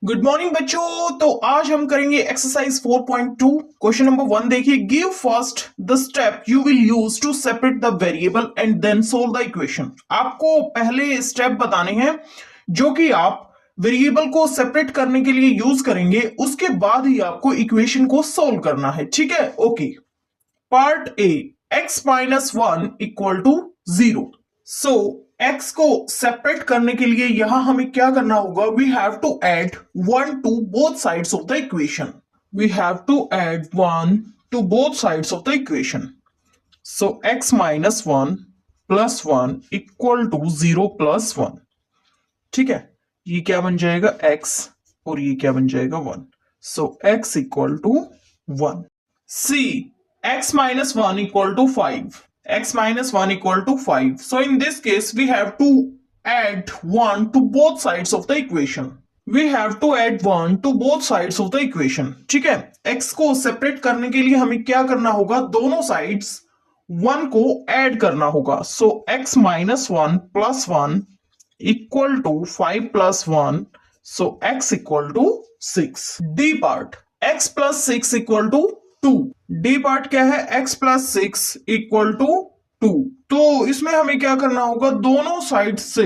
Good morning बच्चों। तो आज हम करेंगे एक्सरसाइज 4.2। क्वेश्चन नंबर 1 देखिए, give first the step you will use to separate the variable and then solve the equation. आपको पहले स्टेप बताने हैं जो कि आप वेरिएबल को सेपरेट करने के लिए यूज करेंगे, उसके बाद ही आपको इक्वेशन को सोल्व करना है। ठीक है, okay. Part A, x minus one equal to zero. So x को सेपरेट करने के लिए यहां हमें क्या करना होगा? We have to add one to both sides of the equation. We have to add one to both sides of the equation. So x minus one plus one equal to zero plus one. ठीक है, ये क्या बन जाएगा? x और ये क्या बन जाएगा? One. So x equal to one. C, x minus 1 equal to 5. X minus 1 equal to 5. So in this case, we have to add 1 to both sides of the equation. We have to add 1 to both sides of the equation. ठीक है, x को separate करने के लिए हमें क्या करना होगा? दोनों साइड्स 1 को ऐड करना होगा। सो x minus 1 plus 1 equal to 5 plus 1. So x equal to 6. D part, x plus 6 equal to 2। D part क्या है? x plus six equal to two. तो इसमें हमें क्या करना होगा? दोनों साइड से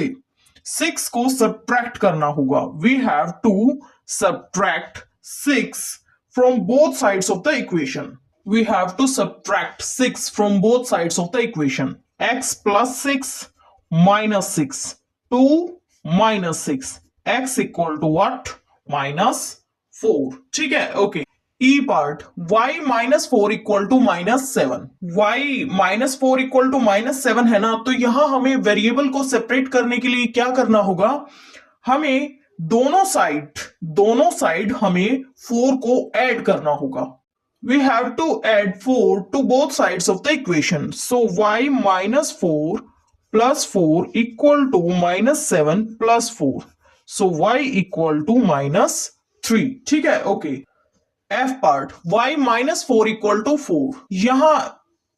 6 को सब्ट्रैक्ट करना होगा। We have to subtract 6 from both sides of the equation. We have to subtract 6 from both sides of the equation. x plus six minus six, two minus six, x equal to what? Minus four. ठीक है, ओके। E part, y minus four equal to minus seven. Y minus four equal to minus seven है ना, तो यहां हमें variable को separate करने के लिए क्या करना होगा? हमें दोनों साइड हमें फोर को ऐड करना होगा। We have to add four to both sides of the equation. So y minus four plus four equal to minus seven plus four. So y equal to minus three. ठीक है, okay. F part, y minus four equal to four. यहां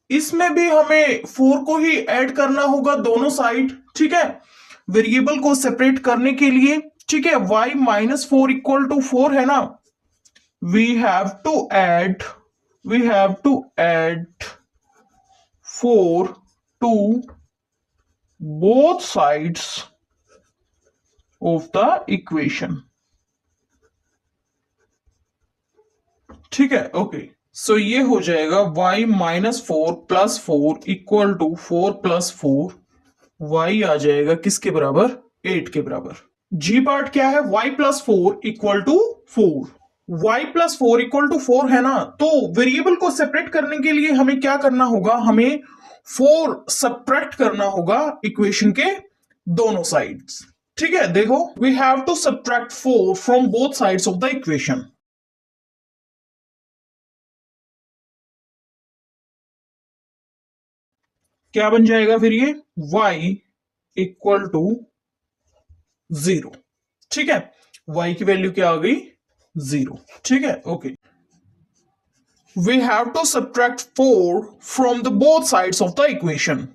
इसमें भी हमें four को ही add करना होगा दोनों साइड। ठीक है, वेरिएबल को सेपरेट करने के लिए। ठीक है, y minus four equal to four है ना, we have to add four to both sides of the equation. ठीक है, ओके। सो ये हो जाएगा y minus four plus four equal to four plus four. y आ जाएगा किसके बराबर? 8 के बराबर। g पार्ट क्या है? y plus four equal to four. y plus four equal to four है ना, तो वेरिएबल को सेपरेट करने के लिए हमें क्या करना होगा? हमें फोर सब्ट्रैक्ट करना होगा इक्वेशन के दोनों साइड्स। ठीक है, देखो, we have to subtract four from both sides of the equation. क्या बन जाएगा फिर? ये y इक्वल टू जीरो। ठीक है, y की वैल्यू क्या आ गई? जीरो। ठीक है, okay. We have to subtract four from the both sides of the equation.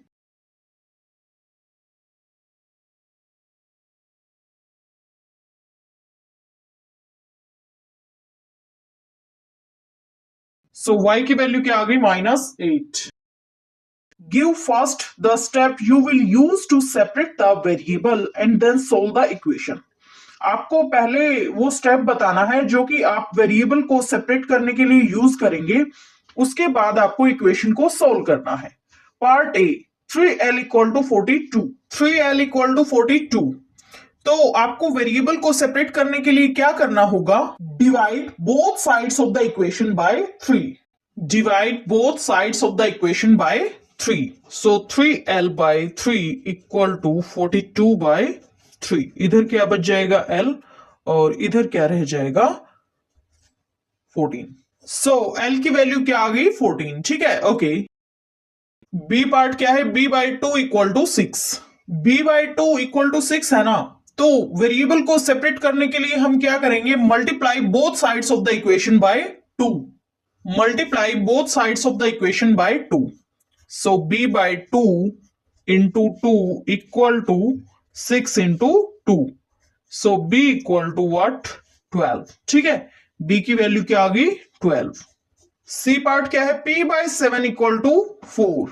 So y की वैल्यू क्या आ गई? Minus eight. Give first the step you will use to separate the variable and then solve the equation. आपको पहले वो step बताना है जो कि आप वेरिएबल को सेपरेट करने के लिए यूज करेंगे, उसके बाद आपको इक्वेशन को सोल्व करना है। Part A, 3l equal to 42। 3l equal to 42। तो आपको वेरिएबल को सेपरेट करने के लिए क्या करना होगा? Divide both sides of the equation by 3। Divide both sides of the equation by 3। So 3l by 3 equal to 42 by 3। इधर क्या बच जाएगा? l, और इधर क्या रह जाएगा? 14। सो l की वैल्यू क्या आ गई? 14। ठीक है, ओके। b पार्ट क्या है? b by two equal to six. b by two equal to six है ना, तो वेरिएबल को सेपरेट करने के लिए हम क्या करेंगे? Multiply both sides of the equation by two. Multiply both sides of the equation by two. So b by two into two equal to six into two. So b equal to what? 12। ठीक है, B की value क्या आ गई 12। सी part क्या है, p by 7 equal to 4।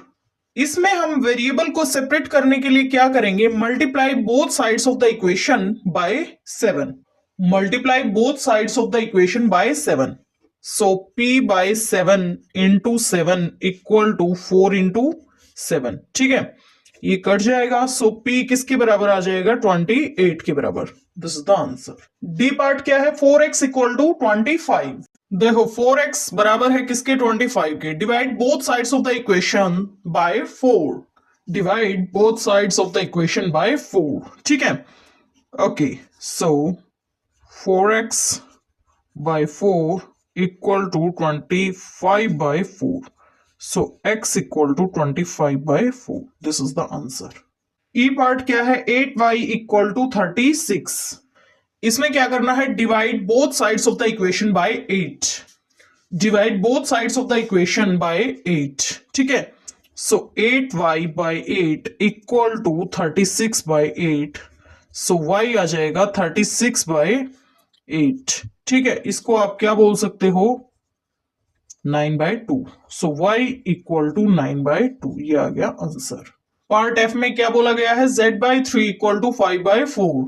इसमें हम वेरिएबल को सेपरेट करने के लिए क्या करेंगे, multiply both sides of the equation by 7। Multiply both sides of the equation by 7। So p by 7 into 7 equal to 4 into 7। ठीक है, ये कट जाएगा, सो p किसके बराबर आ जाएगा, 28 के बराबर। This is the answer. D part क्या है, 4x इक्वल टू 25। देखो 4x बराबर है किसके, 25 के। Divide both sides of the equation bye 4। Divide both sides of the equation bye 4। ठीक है, okay, so 4x by 4 equal to 25 by 4. So x equal to 25 by 4. This is the answer. E part क्या है, 8y equal to 36। इसमें क्या करना है, divide both sides of the equation by 8। Divide both sides of the equation by 8। ठीक है, so 8y by 8 equal to 36 by 8। So y आ जाएगा 36 by 8। ठीक है, इसको आप क्या बोल सकते हो, 9/2। सो y इक्वल टू 9/2, ये आ गया आंसर। पार्ट एफ में क्या बोला गया है, z/3 इक्वल टू 5/4।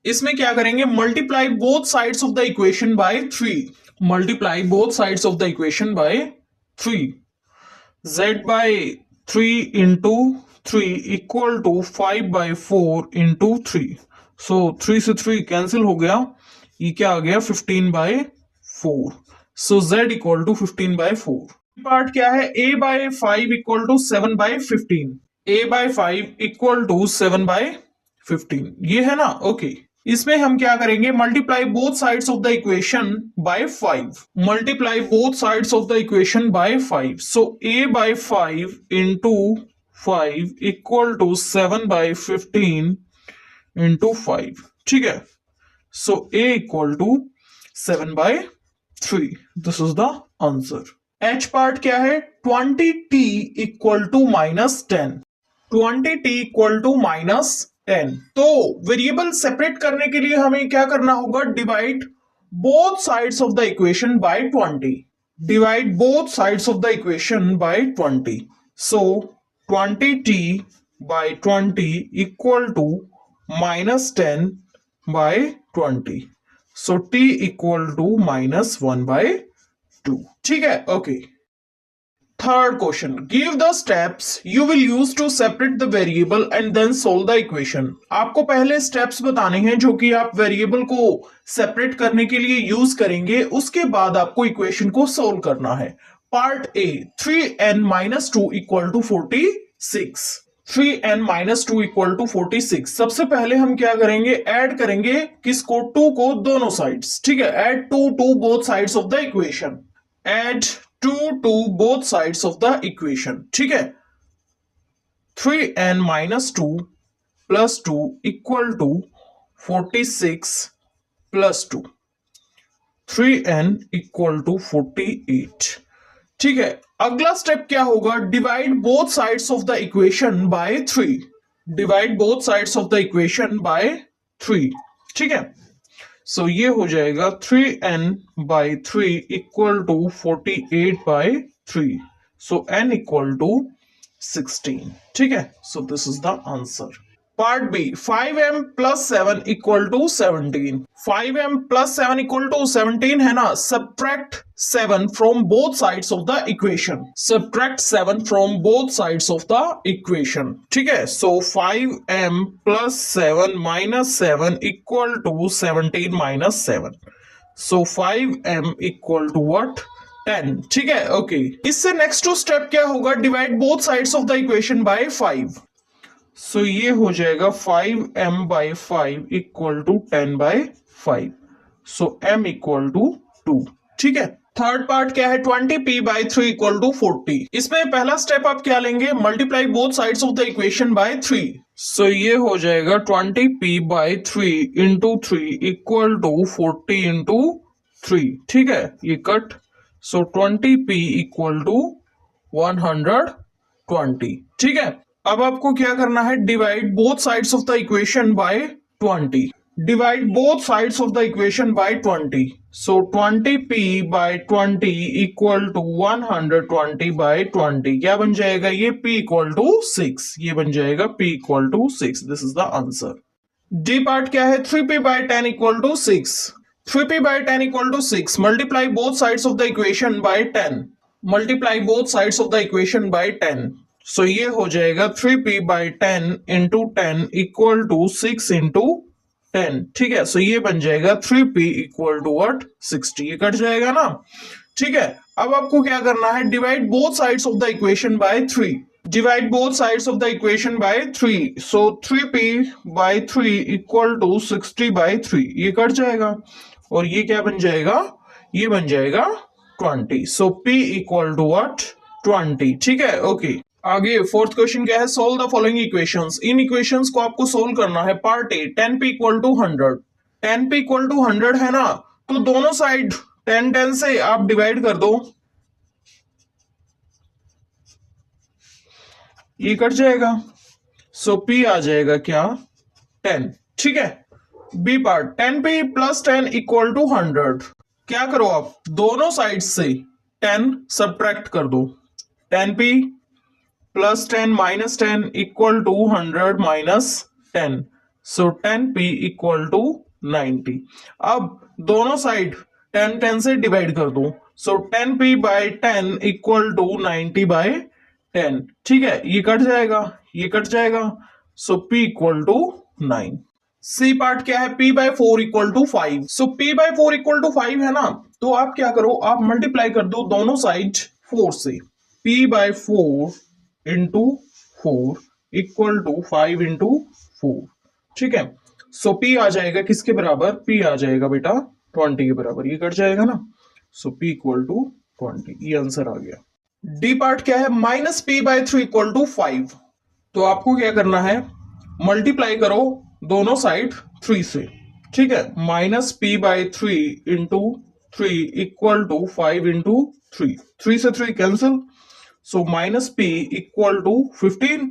इसमें क्या करेंगे, multiply both sides of the equation by 3। Multiply both sides of the equation by 3। z/3 into 3 equal to 5/4 into 3। So 3 से 3 कैंसिल हो गया, ये क्या आ गया, 15/4। सो z इक्वल टू 15/4। पार्ट क्या है, a/5 equal to 7/15। a/5 equal to 7/15, ये है ना, ओके। इसमें हम क्या करेंगे, multiply both sides of the equation by 5। Multiply both sides of the equation by 5। So a/5 into 5 equal to 7/15 into 5। ठीक है, so a equal to 7/3. This is the answer. H part क्या है, 20t equal to -10। 20t equal to -10। तो variable separate करने के लिए हमें क्या करना होगा, divide both sides of the equation bye 20। Divide both sides of the equation bye 20। So 20t by 20 equal to -10 by 20. So t equal to -1/2. ठीक है, okay. Third question, give the steps you will use to separate the variable and then solve the equation. आपको पहले steps बताने हैं जो कि आप variable को सेपरेट करने के लिए यूज करेंगे, उसके बाद आपको इक्वेशन को सोल्व करना है। Part A, 3n-2 equal to 46। 3n-2 equal to 46। सबसे पहले हम क्या करेंगे, ऐड करेंगे किसको, 2 को दोनों साइड्स। ठीक है, add 2 to both sides of the equation. Add 2 to both sides of the equation. ठीक है, 3n-2 plus 2 equal to 46 plus 2। 3n equal to 48। ठीक है, अगला स्टेप क्या होगा, divide both sides of the equation by 3। Divide both sides of the equation by 3। ठीक है, so ये हो जाएगा 3n/3 equal to 48/3। So n equal to 16। ठीक है, so this is the answer. Part B, 5m plus 7 equal to 17। 5m plus 7 equal to 17 है ना, subtract 7 from both sides of the equation. Subtract 7 from both sides of the equation. ठीक है, so 5m plus 7 minus 7 equal to 17 minus 7। So 5m equal to what, 10। ठीक है, okay. इससे next to step क्या होगा, divide both sides of the equation by 5। So ये हो जाएगा 5m/5 equal to 10/5। So m equal to 2। ठीक है, थर्ड पार्ट क्या है, 20p/3 इक्वल टू 40। इसमें पहला स्टेप आप क्या लेंगे, multiply both sides of the equation by 3। सो ये हो जाएगा 20p/3 into 3 equal to 40 into 3। ठीक है, ये cut, so 20p equal to 120। ठीक है, अब आपको क्या करना है, divide both sides of the equation bye 20। divide both sides of the equation by 20. So 20p by 20 equal to 120 by 20. क्या बन जाएगा ये? p equal to 6. ये बन जाएगा p equal to 6. This is the answer. D part क्या है? 3p by 10 equal to 6. 3p by 10 equal to 6. Multiply both sides of the equation by 10. Multiply both sides of the equation by 10. So ये हो जाएगा 3p by 10 into 10 equal to 6 into 10. ठीक है, so ये बन जाएगा 3p इक्वल टू व्हाट? 60. ये cut जाएगा ना? ठीक है, अब आपको क्या करना है? Divide both sides of the equation by 3. Divide both sides of the equation by 3. So 3p by 3 equal to 60 by 3. ये कट जाएगा और ये क्या बन जाएगा? ये बन जाएगा 20. So p equal to what? 20. ठीक है, ओके. आगे फोर्थ क्वेश्चन क्या है? Solve the following equations. इन इक्वेशंस को आपको सोल्व करना है. Part A 10p equal to 100. 10p equal to 100 है ना, तो दोनों साइड 10 10 से आप डिवाइड कर दो, ये कट जाएगा. सो p आ जाएगा क्या? 10. ठीक है. B part 10p plus 10 equal to 100. क्या करो आप? दोनों साइड से 10 सब्ट्रैक्ट कर दो. 10p plus 10 minus 10 equal to 100 minus 10. So 10p equal to 90. अब दोनों साइड 10 10 से डिवाइड कर दो. So 10p by 10 equal to 90 by 10. ठीक है, ये कट जाएगा, ये कट जाएगा. So p equal to 9. C part क्या है? p by 4 equal to 5. So p by 4 equal to 5 है ना, तो आप क्या करो? आप मल्टीप्लाई कर दो दोनों साइड 4 से. p by 4 into 4 equal to 5 into 4. ठीक है, सो p आ जाएगा किसके बराबर? p आ जाएगा बेटा 20 के बराबर. ये कट जाएगा ना, सो p इक्वल टू 20. ये आंसर आ गया. डी पार्ट क्या है? Minus p by 3 equal to 5. तो आपको क्या करना है? मल्टीप्लाई करो दोनों साइड 3 से. ठीक है, minus p by 3 into 3 equal to 5 into 3. 3 से 3 cancel. So minus p equal to 15.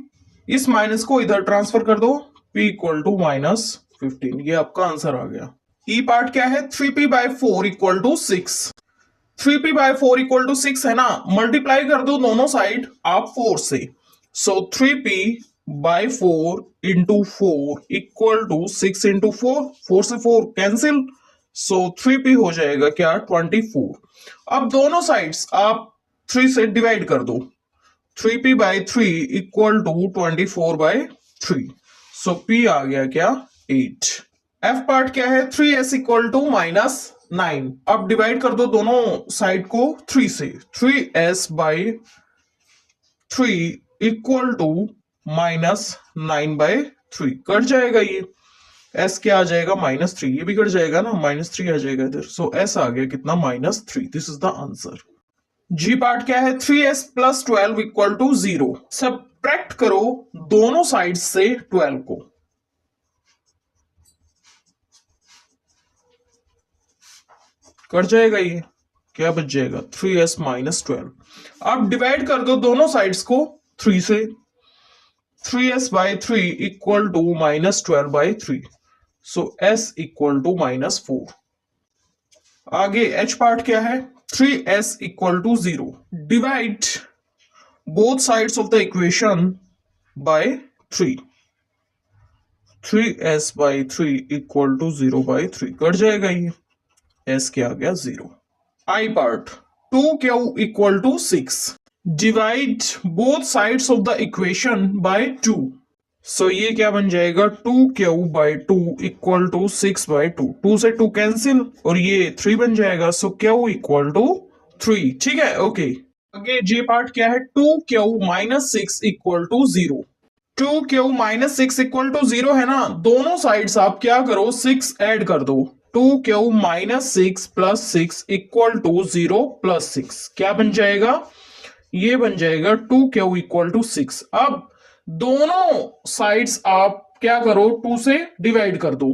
इस माइनस को इधर ट्रांसफर कर दो. p equal to minus 15. ये आपका आंसर आ गया. ई पार्ट क्या है? 3p by 4 equal to 6. 3p by 4 equal to 6 है ना, मल्टीप्लाई कर दो दोनों साइड आप 4 से. So 3p by 4 into 4 equal to 6 into 4. 4 से 4 कैंसिल. सो 3p हो जाएगा क्या? 24. अब दोनों साइड्स आप 3 से डिवाइड कर दो. 3p by 3 equal to 24 by 3. So p आ गया क्या? 8. f पार्ट क्या है? 3s equal to minus 9. अब डिवाइड कर दो दोनों साइड को 3 से. 3s by 3 equal to minus 9 by 3. Cut जाएगा ये. s क्या आ जाएगा? माइनस 3. ये भी कट जाएगा ना, माइनस 3 आ जाएगा इधर. सो s आ गया कितना? Minus 3. This is the answer. G part क्या है? 3s plus 12 equal to 0. Subtract करो दोनों साइड से 12 को. कर जाएगा ये. क्या बच जाएगा? 3s minus 12. अब डिवाइड कर दो दोनों साइड्स को 3 से. 3s by 3 equal to minus 12 by 3. So s equal to minus 4. आगे h पार्ट क्या है? 3s equal to 0. Divide both sides of the equation by 3. 3s by 3 equal to 0 by 3. Cut जाएगा ये. s क्या आ गया? 0. i part 2q equal to 6. Divide both sides of the equation by 2. So ये क्या बन जाएगा? 2q by 2 equal to 6 by 2. 2 से 2 कैंसिल और ये 3 बन जाएगा. सो q इक्वल टू 3. ठीक है, ओके. आगे जे पार्ट क्या है? 2q minus 6 equal to 0. 2q minus 6 equal to 0 है ना, दोनों साइड्स आप क्या करो? 6 ऐड कर दो. 2q minus 6 plus 6 equal to 0 plus 6. क्या बन जाएगा? ये बन जाएगा 2q इक्वल टू 6. अब दोनों साइड्स आप क्या करो? 2 से डिवाइड कर दो.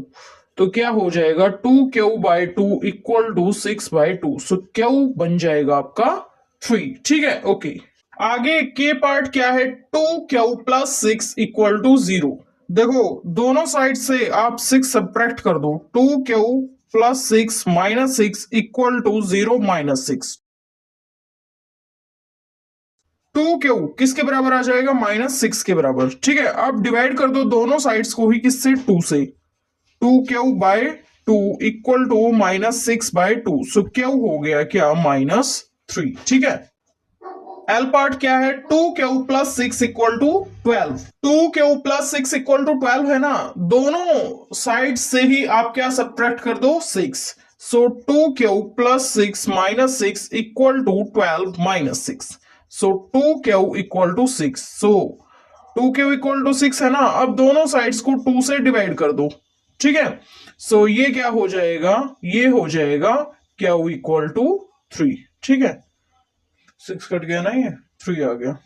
तो क्या हो जाएगा? 2q by 2 equal to 6 by 2. So q बन जाएगा आपका 3. ठीक है, ओके. आगे k पार्ट क्या है? 2q plus 6 equal to 0. देखो दोनों साइड से आप 6 सब्ट्रैक्ट कर दो, 2q plus 6 minus 6 equal to 0 minus 6। 2q किसके बराबर आ जाएगा, -6 के बराबर। ठीक है, अब डिवाइड कर दो दोनों साइड्स को ही, किससे, 2 से। 2q/2 equal to -6/2, so q हो गया क्या, -3। ठीक है, एल पार्ट क्या है, 2q plus 6 equal to 12। 2q plus 6 equal to 12 है ना, दोनों साइड से ही आप क्या सब्ट्रैक्ट कर दो, 6। So 2q plus 6 minus 6 equal to 12 minus 6। So 2q equal to 6। So 2q equal to 6 है ना, अब दोनों साइड्स को 2 से डिवाइड कर दो। ठीक है, सो ये क्या हो जाएगा, ये हो जाएगा q इक्वल टू 3। ठीक है, 6 कट गया ना, ये 3 आ गया।